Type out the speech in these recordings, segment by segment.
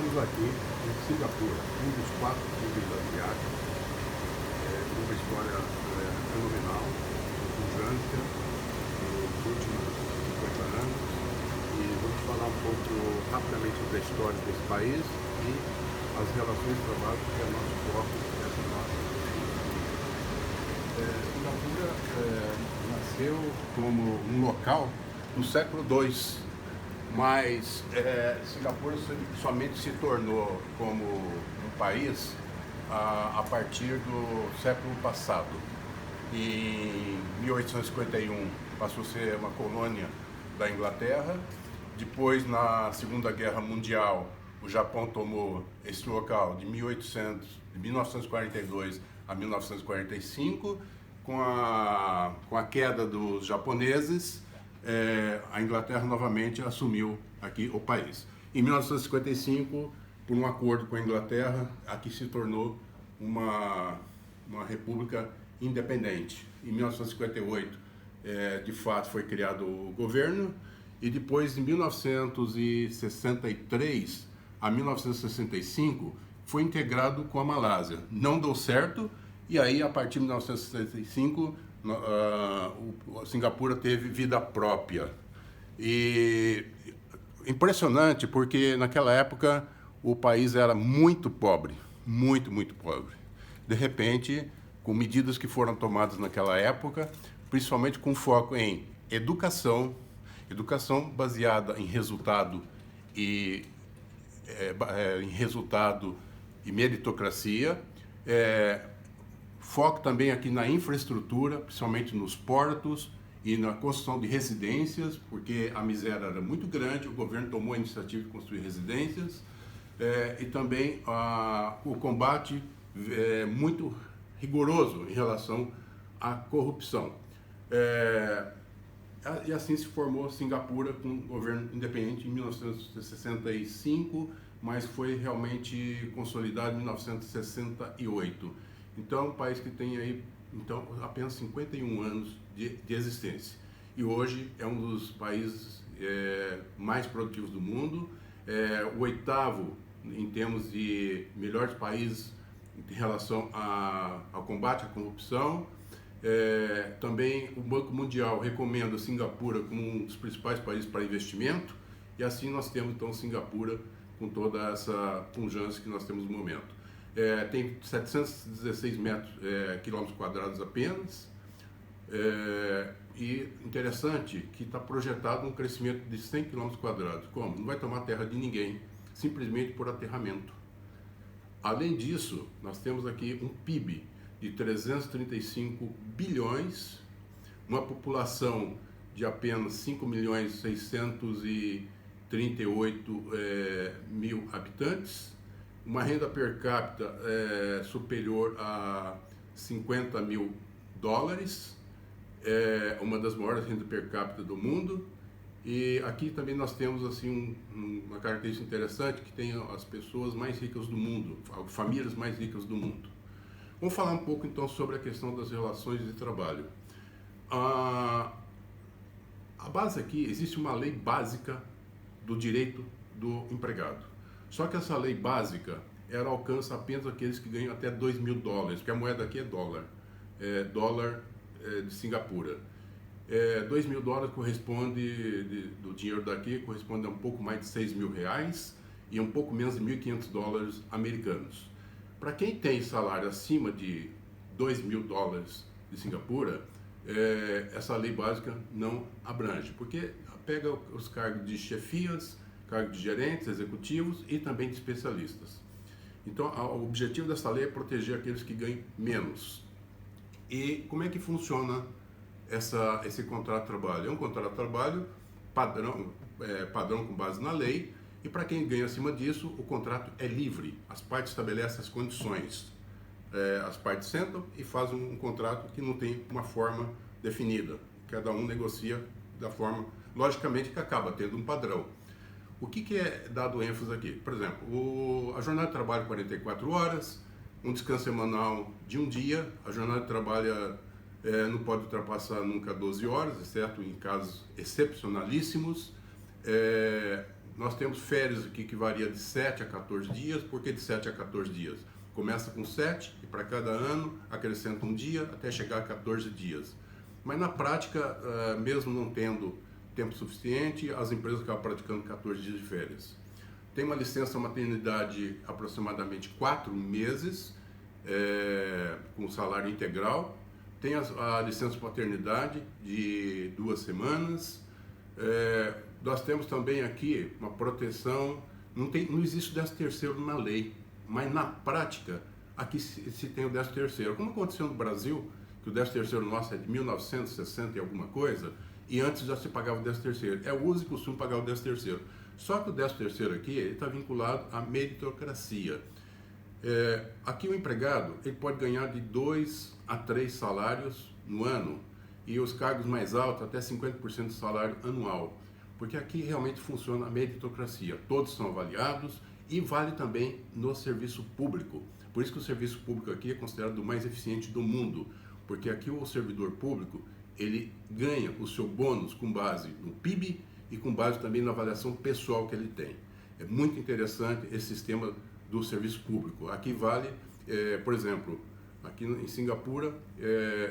Estamos aqui em Singapura, um dos quatro clubes asiáticos, uma história fenomenal, pujante, nos últimos 50 anos, e vamos falar um pouco rapidamente da história desse país e as relações de trabalho, que é o nosso foco dessa nossa Singapura nasceu como um local no século II, mas Singapura somente se tornou como um país a partir do século passado. Em 1851 passou a ser uma colônia da Inglaterra. Depois, na Segunda Guerra Mundial, o Japão tomou esse local de 1942 a 1945. Com a queda dos japoneses, a Inglaterra novamente assumiu aqui o país. Em 1955, por um acordo com a Inglaterra, aqui se tornou uma república independente. Em 1958, de fato, foi criado o governo, e depois, em 1963 a 1965, foi integrado com a Malásia. Não deu certo, e aí, a partir de 1965, Singapura teve vida própria. E impressionante, porque naquela época o país era muito pobre, muito pobre. De repente, com medidas que foram tomadas naquela época, principalmente com foco em educação baseada em resultado e meritocracia, foco também aqui na infraestrutura, principalmente nos portos e na construção de residências, porque a miséria era muito grande, o governo tomou a iniciativa de construir residências, e também o combate muito rigoroso em relação à corrupção. E assim se formou Singapura com um governo independente em 1965, mas foi realmente consolidado em 1968. Então, um país que tem aí apenas 51 anos de existência. E hoje é um dos países mais produtivos do mundo, o oitavo em termos de melhores países em relação ao combate à corrupção. Também o Banco Mundial recomenda Singapura como um dos principais países para investimento, e assim nós temos então Singapura com toda essa pujança que nós temos no momento. Tem 716 quilômetros quadrados apenas, e interessante que está projetado um crescimento de 100 quilômetros quadrados. Como? Não vai tomar terra de ninguém, simplesmente por aterramento. Além disso, nós temos aqui um PIB de 335 bilhões, uma população de apenas 5.638.000 habitantes, uma renda per capita superior a 50 mil dólares, uma das maiores rendas per capita do mundo. E aqui também nós temos assim uma característica interessante, que tem as pessoas mais ricas do mundo, famílias mais ricas do mundo. Vamos falar um pouco então sobre a questão das relações de trabalho. A base aqui, existe uma lei básica do direito do empregado. Só que essa lei básica, ela alcança apenas aqueles que ganham até 2 mil dólares, porque a moeda aqui é dólar, dólar de Singapura. 2 mil dólares corresponde, do dinheiro daqui, corresponde a um pouco mais de 6 mil reais e um pouco menos de 1.500 dólares americanos. Para quem tem salário acima de 2 mil dólares de Singapura, essa lei básica não abrange, porque pega os cargos de chefias, cargos de gerentes, executivos e também de especialistas. Então, o objetivo dessa lei é proteger aqueles que ganham menos. E como é que funciona esse contrato de trabalho? É um contrato de trabalho padrão com base na lei, e para quem ganha acima disso, o contrato é livre. As partes estabelecem as condições. As partes sentam e fazem um contrato que não tem uma forma definida. Cada um negocia da forma, logicamente, que acaba tendo um padrão. O que é dado ênfase aqui? Por exemplo, a jornada de trabalho 44 horas, um descanso semanal de um dia, a jornada de trabalho não pode ultrapassar nunca 12 horas, exceto em casos excepcionalíssimos. Nós temos férias aqui que varia de 7 a 14 dias. Por que de 7 a 14 dias? Começa com 7 e para cada ano acrescenta um dia até chegar a 14 dias. Mas na prática, mesmo não tendo tempo suficiente, as empresas acabam praticando 14 dias de férias. Tem uma licença maternidade aproximadamente 4 meses, com salário integral. Tem a licença paternidade de 2 semanas. Nós temos também aqui uma proteção, não existe o 13º na lei, mas na prática aqui se tem o 13º. Como aconteceu no Brasil, que o 13º nosso é de 1960 e alguma coisa, e antes já se pagava o 13º. É uso e costume pagar o 13º. Só que o 13º aqui está vinculado à meritocracia. Aqui o empregado ele pode ganhar de 2 a 3 salários no ano, e os cargos mais altos até 50% do salário anual. Porque aqui realmente funciona a meritocracia. Todos são avaliados e vale também no serviço público. Por isso que o serviço público aqui é considerado o mais eficiente do mundo. Porque aqui o servidor público, ele ganha o seu bônus com base no PIB e com base também na avaliação pessoal que ele tem. É muito interessante esse sistema do serviço público. Aqui vale, por exemplo, aqui em Singapura,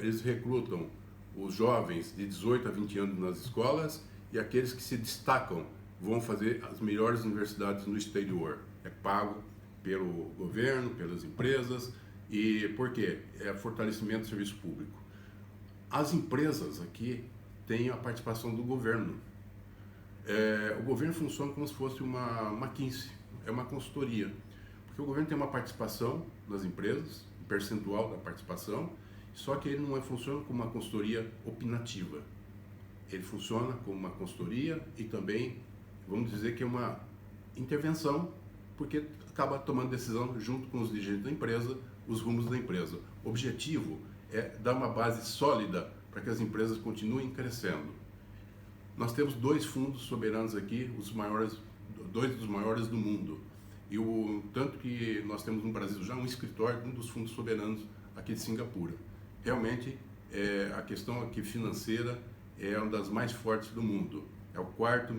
eles recrutam os jovens de 18 a 20 anos nas escolas, e aqueles que se destacam vão fazer as melhores universidades no exterior. É pago pelo governo, pelas empresas. E por quê? É fortalecimento do serviço público. As empresas aqui têm a participação do governo. O governo funciona como se fosse uma McKinsey, é uma consultoria. Porque o governo tem uma participação nas empresas, um percentual da participação, só que ele não funciona como uma consultoria opinativa. Ele funciona como uma consultoria e também, vamos dizer que é uma intervenção, porque acaba tomando decisão junto com os dirigentes da empresa, os rumos da empresa. O objetivo é dar uma base sólida para que as empresas continuem crescendo. Nós temos 2 fundos soberanos aqui, dois dos maiores do mundo. E tanto que nós temos no Brasil já um escritório de um dos fundos soberanos aqui de Singapura. Realmente, a questão aqui financeira é uma das mais fortes do mundo. É o quarto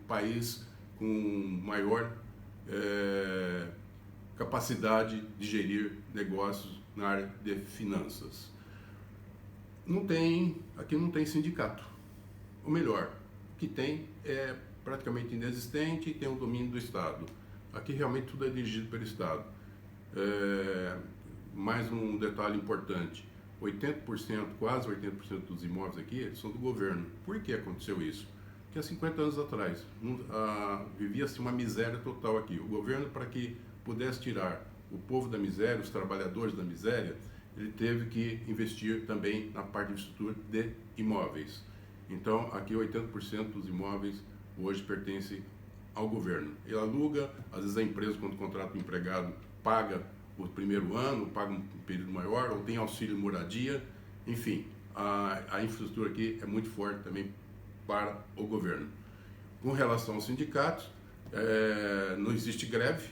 país com maior capacidade de gerir negócios na área de finanças. Aqui não tem sindicato. Ou melhor, o que tem é praticamente inexistente e tem o domínio do Estado. Aqui realmente tudo é dirigido pelo Estado. Mais um detalhe importante, 80%, quase 80% dos imóveis aqui são do governo. Por que aconteceu isso? Porque há 50 anos atrás vivia-se uma miséria total aqui. O governo, para que pudesse tirar o povo da miséria, os trabalhadores da miséria, ele teve que investir também na parte de infraestrutura de imóveis. Então, aqui 80% dos imóveis hoje pertencem ao governo. Ele aluga, às vezes a empresa, quando contrata um empregado, paga o primeiro ano, paga um período maior, ou tem auxílio moradia, enfim, a infraestrutura aqui é muito forte também para o governo. Com relação aos sindicatos, não existe greve.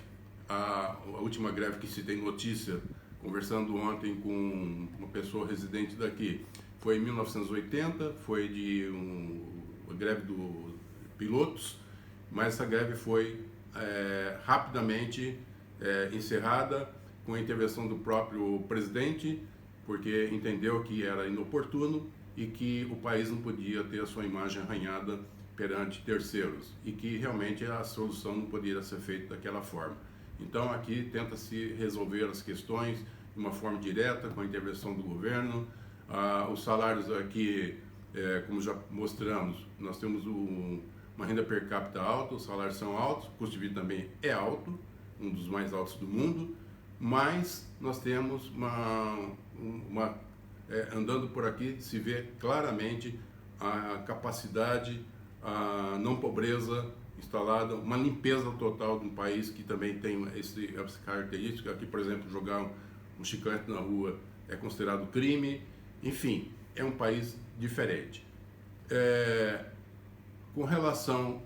A última greve que se tem notícia, conversando ontem com uma pessoa residente daqui, foi em 1980, foi de uma greve dos pilotos, mas essa greve foi rapidamente encerrada com a intervenção do próprio presidente, porque entendeu que era inoportuno e que o país não podia ter a sua imagem arranhada perante terceiros e que realmente a solução não poderia ser feita daquela forma. Então aqui tenta-se resolver as questões de uma forma direta, com a intervenção do governo. Os salários aqui, como já mostramos, nós temos uma renda per capita alta, os salários são altos, o custo de vida também é alto, um dos mais altos do mundo, mas nós temos andando por aqui, se vê claramente a capacidade, a não pobreza instalada, uma limpeza total de um país que também tem essa característica. Aqui, por exemplo, jogar um chiclete na rua é considerado crime. Enfim, é um país diferente. Com relação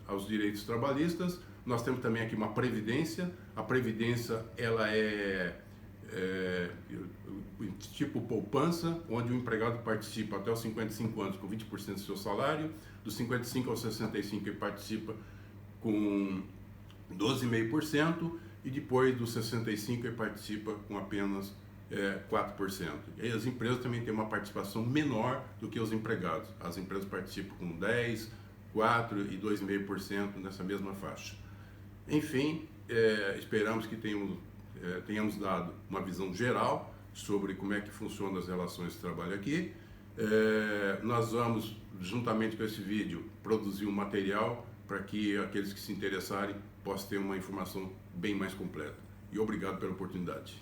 aos direitos trabalhistas, nós temos também aqui uma previdência. A previdência ela é tipo poupança, onde o empregado participa até os 55 anos com 20% do seu salário, dos 55 aos 65 ele participa com 12,5%, e depois dos 65 ele participa com apenas 4%. E aí as empresas também têm uma participação menor do que os empregados. As empresas participam com 10%, 4% e 2,5% nessa mesma faixa. Enfim, esperamos que tenhamos dado uma visão geral sobre como é que funcionam as relações de trabalho aqui. Nós vamos, juntamente com esse vídeo, produzir um material para que aqueles que se interessarem possam ter uma informação bem mais completa. E obrigado pela oportunidade.